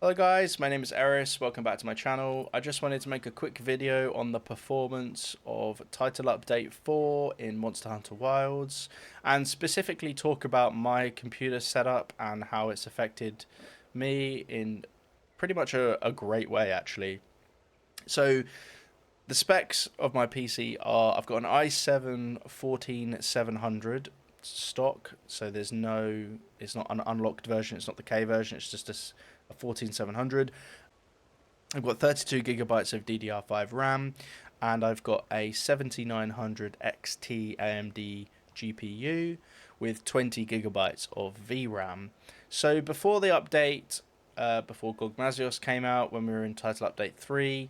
Hello guys, my name is Eris, welcome back to my channel. I just wanted to make a quick video on the performance of Title Update 4 in Monster Hunter Wilds, and specifically talk about my computer setup and how it's affected me in pretty much a great way actually. So the specs of my PC are, I've got an i7-14700 stock, so it's not an unlocked version, it's not the K version, it's just a 14700. I've got 32 gigabytes of DDR5 RAM, and I've got a 7900 XT AMD GPU with 20 gigabytes of VRAM. So before the update, before Gogmazios came out, when we were in Title Update 3,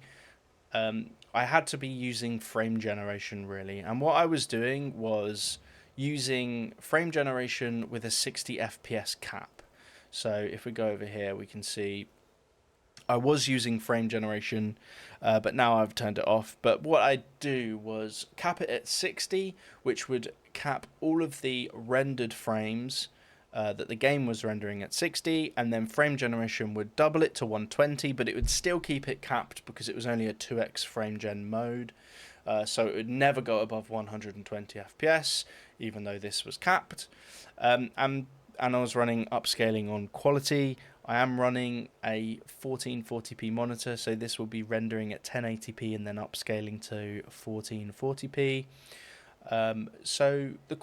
I had to be using frame generation really, and what I was doing was using frame generation with a 60 FPS cap. So if we go over here, we can see I was using frame generation, but now I've turned it off. But what I do was cap it at 60, which would cap all of the rendered frames that the game was rendering at 60, and then frame generation would double it to 120, but it would still keep it capped because it was only a 2x frame gen mode. So it would never go above 120 FPS, even though this was capped. And I was running upscaling on quality. I am running a 1440p monitor, so this will be rendering at 1080p and then upscaling to 1440p. So the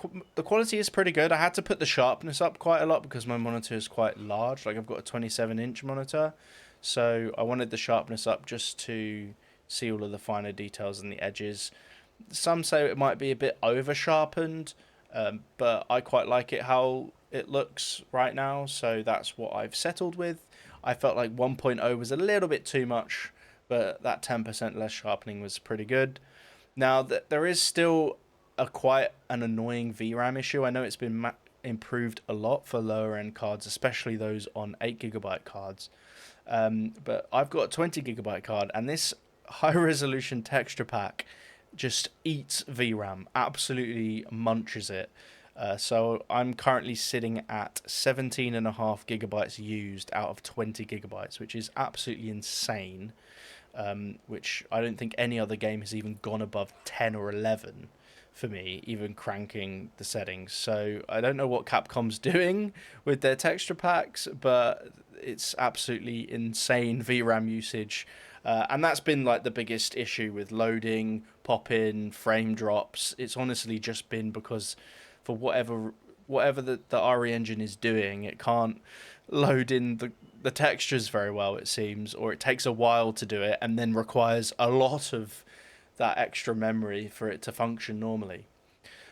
quality is pretty good. I had to put the sharpness up quite a lot because my monitor is quite large. Like, I've got a 27-inch monitor, so I wanted the sharpness up just to see all of the finer details and the edges. Some say it might be a bit over sharpened, but I quite like it how it looks right now, so that's what I've settled with. I felt like 1.0 was a little bit too much, but that 10% less sharpening was pretty good. Now, there is still quite an annoying VRAM issue. I know it's been improved a lot for lower end cards, especially those on 8GB cards. But I've got a 20GB card, and this high resolution texture pack just eats VRAM, absolutely munches it. So I'm currently sitting at 17.5 gigabytes used out of 20 gigabytes, which is absolutely insane. Which I don't think any other game has even gone above 10 or 11 for me, even cranking the settings. So I don't know what Capcom's doing with their texture packs, but it's absolutely insane VRAM usage. And that's been like the biggest issue with loading, pop-in, frame drops. It's honestly just been because for whatever the RE engine is doing, it can't load in the textures very well, it seems, or it takes a while to do it and then requires a lot of that extra memory for it to function normally.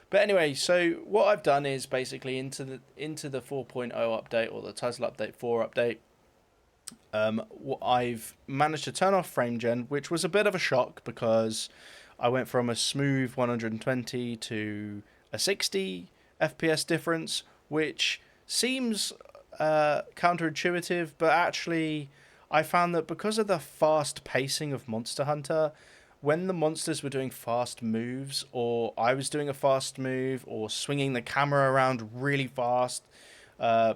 But anyway, so what I've done is basically into the 4.0 update, or the Title Update 4 update, I've managed to turn off frame gen, which was a bit of a shock because I went from a smooth 120 to a 60 FPS difference, which seems counterintuitive, but actually I found that because of the fast pacing of Monster Hunter, when the monsters were doing fast moves, or I was doing a fast move, or swinging the camera around really fast,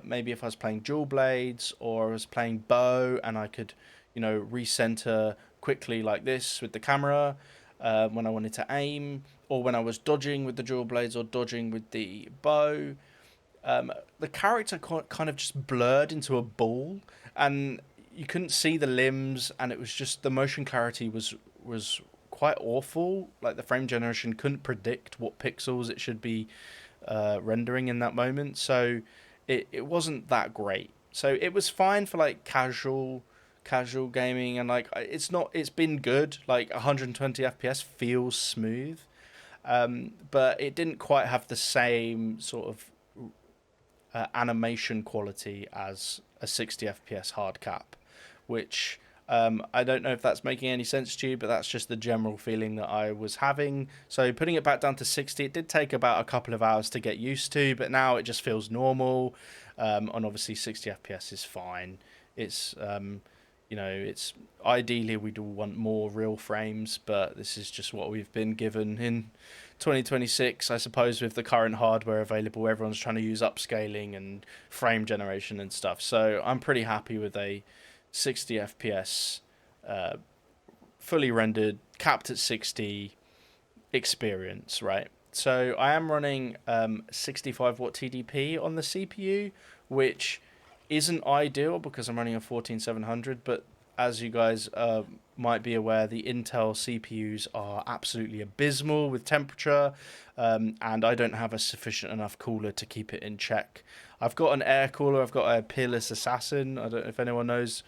maybe if I was playing dual blades, or I was playing bow and I could, recenter quickly like this with the camera, when I wanted to aim, or when I was dodging with the dual blades or dodging with the bow, the character kind of just blurred into a ball, and you couldn't see the limbs, and it was just, the motion clarity was quite awful. Like, the frame generation couldn't predict what pixels it should be rendering in that moment, so it wasn't that great. So it was fine for like casual gaming, and like it's been good. Like 120 FPS feels smooth, but it didn't quite have the same sort of animation quality as a 60 FPS hard cap, which I don't know if that's making any sense to you, but that's just the general feeling that I was having. So putting it back down to 60, it did take about a couple of hours to get used to, but now it just feels normal. And obviously 60 FPS is fine. It's it's ideally we do want more real frames, but this is just what we've been given in 2026. I suppose with the current hardware available, everyone's trying to use upscaling and frame generation and stuff. So I'm pretty happy with a 60 FPS, fully rendered, capped at 60 experience, right? So I am running 65 watt TDP on the CPU, which isn't ideal because I'm running a 14700, but as you guys might be aware, the Intel CPUs are absolutely abysmal with temperature, and I don't have a sufficient enough cooler to keep it in check. I've got an air cooler, I've got a Peerless Assassin, I don't know if anyone knows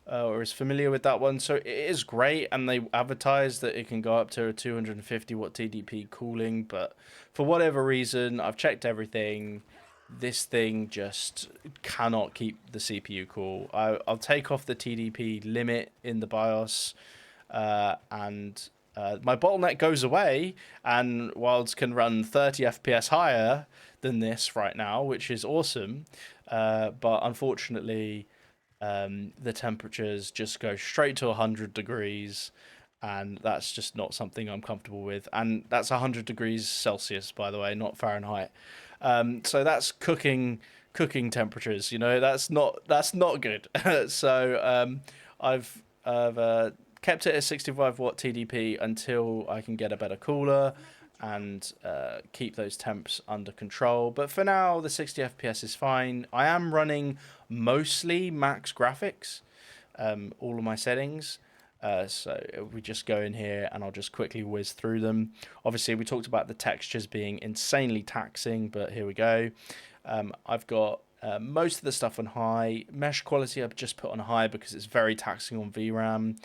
or is familiar with that one. So it is great, and they advertise that it can go up to a 250 watt TDP cooling, but for whatever reason, I've checked everything. This thing just cannot keep the CPU cool. I'll take off the TDP limit in the BIOS, and my bottleneck goes away, and Wilds can run 30 FPS higher than this right now, which is awesome. But unfortunately, the temperatures just go straight to 100 degrees, and that's just not something I'm comfortable with. And that's 100 degrees Celsius, by the way, not Fahrenheit. So that's cooking temperatures. You know, that's not good. So I've kept it at 65 watt TDP until I can get a better cooler and keep those temps under control. But for now, the 60 FPS is fine. I am running mostly max graphics, all of my settings. So we just go in here and I'll just quickly whiz through them. Obviously, we talked about the textures being insanely taxing, but here we go. I've got most of the stuff on high. Mesh quality I've just put on high because it's very taxing on VRAM.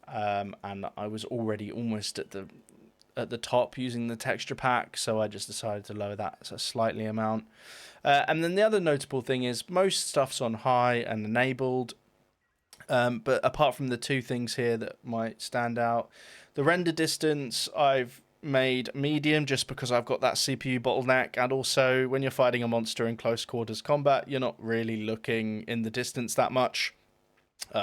And I was already almost at the top using the texture pack, so I just decided to lower that a slightly amount. And then the other notable thing is most stuff's on high and enabled. But apart from the two things here that might stand out, the render distance I've made medium just because I've got that CPU bottleneck, and also when you're fighting a monster in close quarters combat, you're not really looking in the distance that much.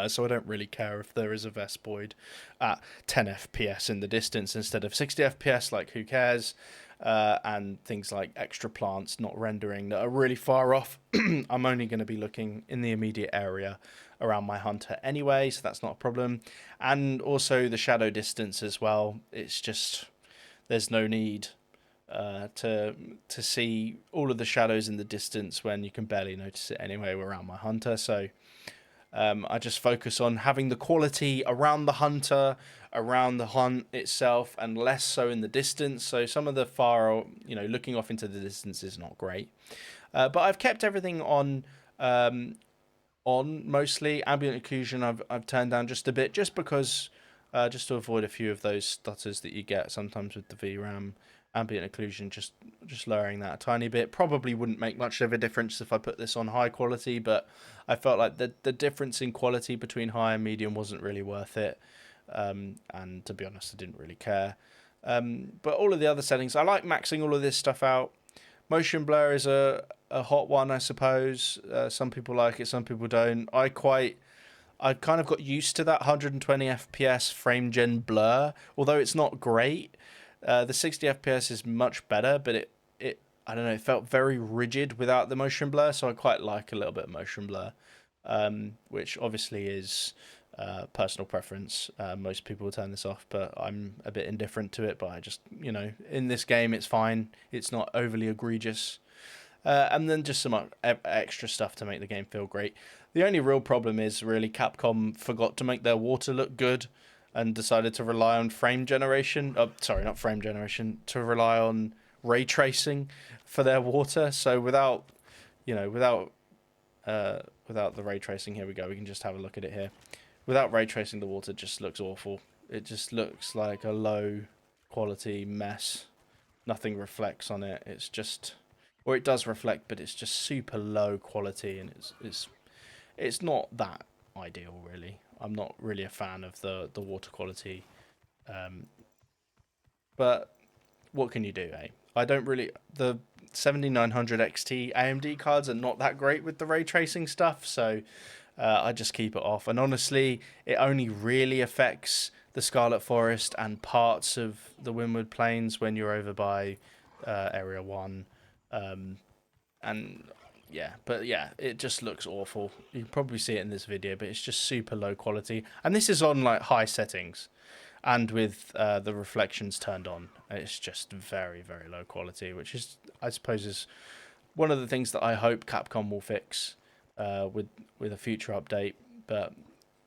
So I don't really care if there is a Vespoid at 10 FPS in the distance instead of 60 FPS, like who cares? And things like extra plants not rendering that are really far off. I'm only going to be looking in the immediate area around my hunter anyway, so that's not a problem. And also the shadow distance as well. It's just, there's no need to see all of the shadows in the distance when you can barely notice it anyway around my hunter. So I just focus on having the quality around the hunter, around the hunt itself, and less so in the distance. So some of the far, looking off into the distance is not great. But I've kept everything on mostly. Ambient occlusion I've turned down just a bit, just because, just to avoid a few of those stutters that you get sometimes with the VRAM. Ambient occlusion, just lowering that a tiny bit. Probably wouldn't make much of a difference if I put this on high quality, but I felt like the difference in quality between high and medium wasn't really worth it. And to be honest, I didn't really care. But all of the other settings, I like maxing all of this stuff out. Motion blur is a hot one, I suppose. Some people like it, some people don't. I kind of got used to that 120 FPS frame gen blur, although it's not great. The 60 FPS is much better, but it I don't know, it felt very rigid without the motion blur, so I quite like a little bit of motion blur, which obviously is personal preference. Most people will turn this off, but I'm a bit indifferent to it, but I just, in this game it's fine. It's not overly egregious. And then just some extra stuff to make the game feel great. The only real problem is really Capcom forgot to make their water look good and decided to rely on frame generation. Sorry, not frame generation. To rely on ray tracing for their water. So without the ray tracing, here we go. We can just have a look at it here. Without ray tracing, the water just looks awful. It just looks like a low quality mess. Nothing reflects on it. It's just, or it does reflect, but it's just super low quality, and it's not that ideal really. I'm not really a fan of the water quality, but what can you do, eh? I don't really, the 7900 XT AMD cards are not that great with the ray tracing stuff, so I just keep it off. And honestly, it only really affects the Scarlet Forest and parts of the Windward Plains when you're over by Area 1. And Yeah, but yeah, it just looks awful. You can probably see it in this video, but it's just super low quality. And this is on like high settings, and with the reflections turned on. It's just very, very low quality, which is, I suppose, is one of the things that I hope Capcom will fix with a future update, but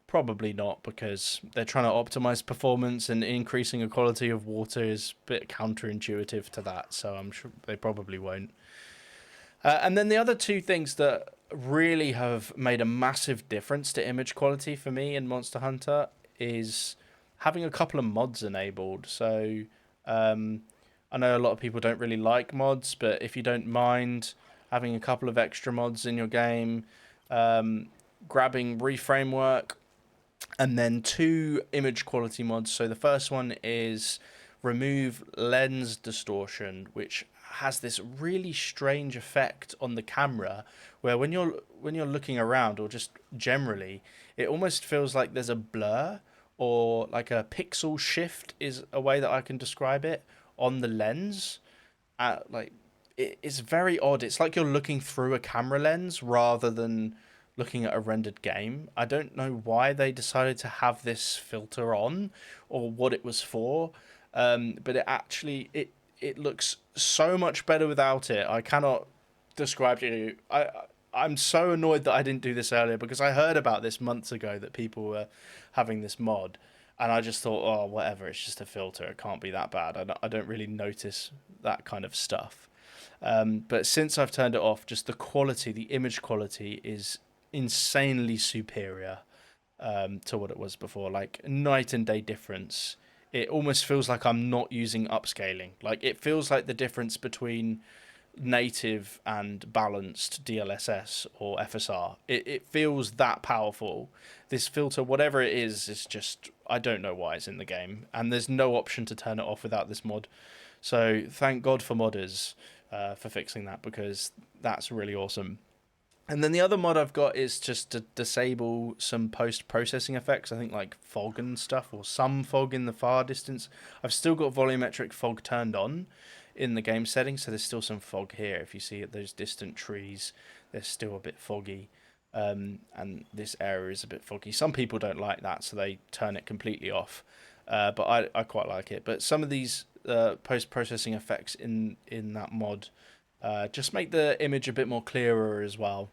probably not, because they're trying to optimize performance, and increasing the quality of water is a bit counterintuitive to that. So I'm sure they probably won't. And then the other two things that really have made a massive difference to image quality for me in Monster Hunter is having a couple of mods enabled. So I know a lot of people don't really like mods, but if you don't mind having a couple of extra mods in your game, grabbing Reframework, and then two image quality mods. So the first one is remove lens distortion, which has this really strange effect on the camera where when you're looking around, or just generally, it almost feels like there's a blur, or like a pixel shift is a way that I can describe it, on the lens. Like it's very odd. It's like you're looking through a camera lens rather than looking at a rendered game. I don't know why they decided to have this filter on, or what it was for, but it looks so much better without it. I cannot describe to you. I'm so annoyed that I didn't do this earlier, because I heard about this months ago that people were having this mod, and I just thought, oh, whatever, it's just a filter. It can't be that bad. I don't really notice that kind of stuff. But since I've turned it off, just the quality, the image quality is insanely superior to what it was before. Like night and day difference. It almost feels like I'm not using upscaling. Like it feels like the difference between native and balanced DLSS or FSR. It feels that powerful. This filter, whatever it is just, I don't know why it's in the game, and there's no option to turn it off without this mod. So thank God for modders for fixing that, because that's really awesome. And then the other mod I've got is just to disable some post-processing effects. I think like fog and stuff, or some fog in the far distance. I've still got volumetric fog turned on in the game settings, so there's still some fog here. If you see those distant trees, they're still a bit foggy. And this area is a bit foggy. Some people don't like that, so they turn it completely off. But I quite like it. But some of these post-processing effects in that mod just make the image a bit more clearer as well.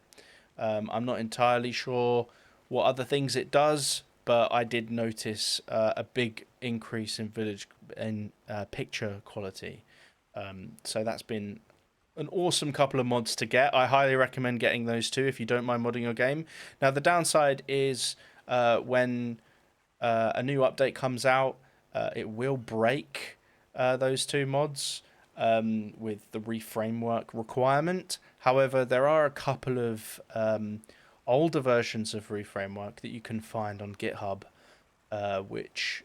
I'm not entirely sure what other things it does, but I did notice a big increase in picture quality. So that's been an awesome couple of mods to get. I highly recommend getting those two if you don't mind modding your game. Now the downside is when a new update comes out, it will break those two mods. With the Reframework requirement. However, there are a couple of older versions of Reframework that you can find on GitHub, which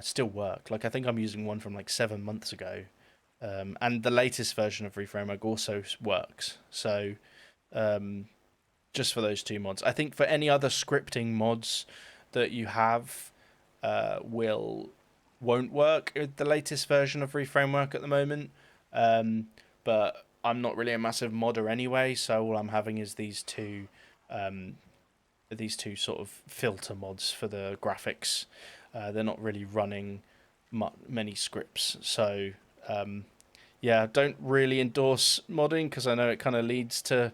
still work. Like I think I'm using one from like 7 months ago, and the latest version of Reframework also works. So just for those two mods. I think for any other scripting mods that you have, won't work with the latest version of Reframework at the moment. But I'm not really a massive modder anyway, so all I'm having is these two sort of filter mods for the graphics. They're not really running many scripts, so yeah, don't really endorse modding, because I know it kind of leads to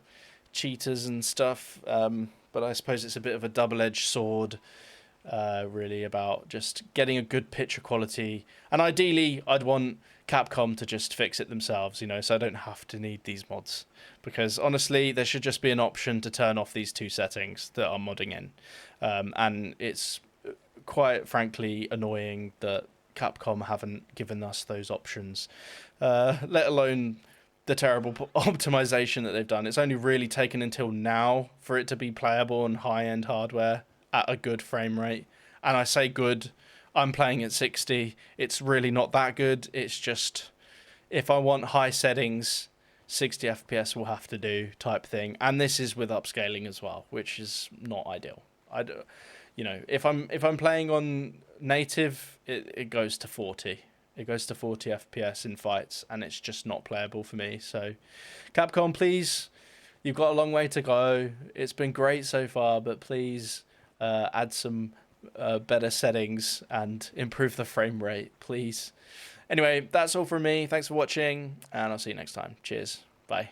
cheaters and stuff. But I suppose it's a bit of a double-edged sword. Really about just getting a good picture quality, and ideally I'd want Capcom to just fix it themselves, so I don't have to need these mods, because honestly there should just be an option to turn off these two settings that I'm modding in, and it's quite frankly annoying that Capcom haven't given us those options, let alone the terrible optimization that they've done. It's only really taken until now for it to be playable on high-end hardware at a good frame rate. And I say good, I'm playing at 60. It's really not that good. It's just, if I want high settings, 60 FPS will have to do type thing. And this is with upscaling as well, which is not ideal. If I'm playing on native, it goes to 40. It goes to 40 FPS in fights, and it's just not playable for me. So, Capcom, please, you've got a long way to go. It's been great so far, but please add some better settings and improve the frame rate, please. Anyway, that's all from me. Thanks for watching, and I'll see you next time. Cheers. Bye.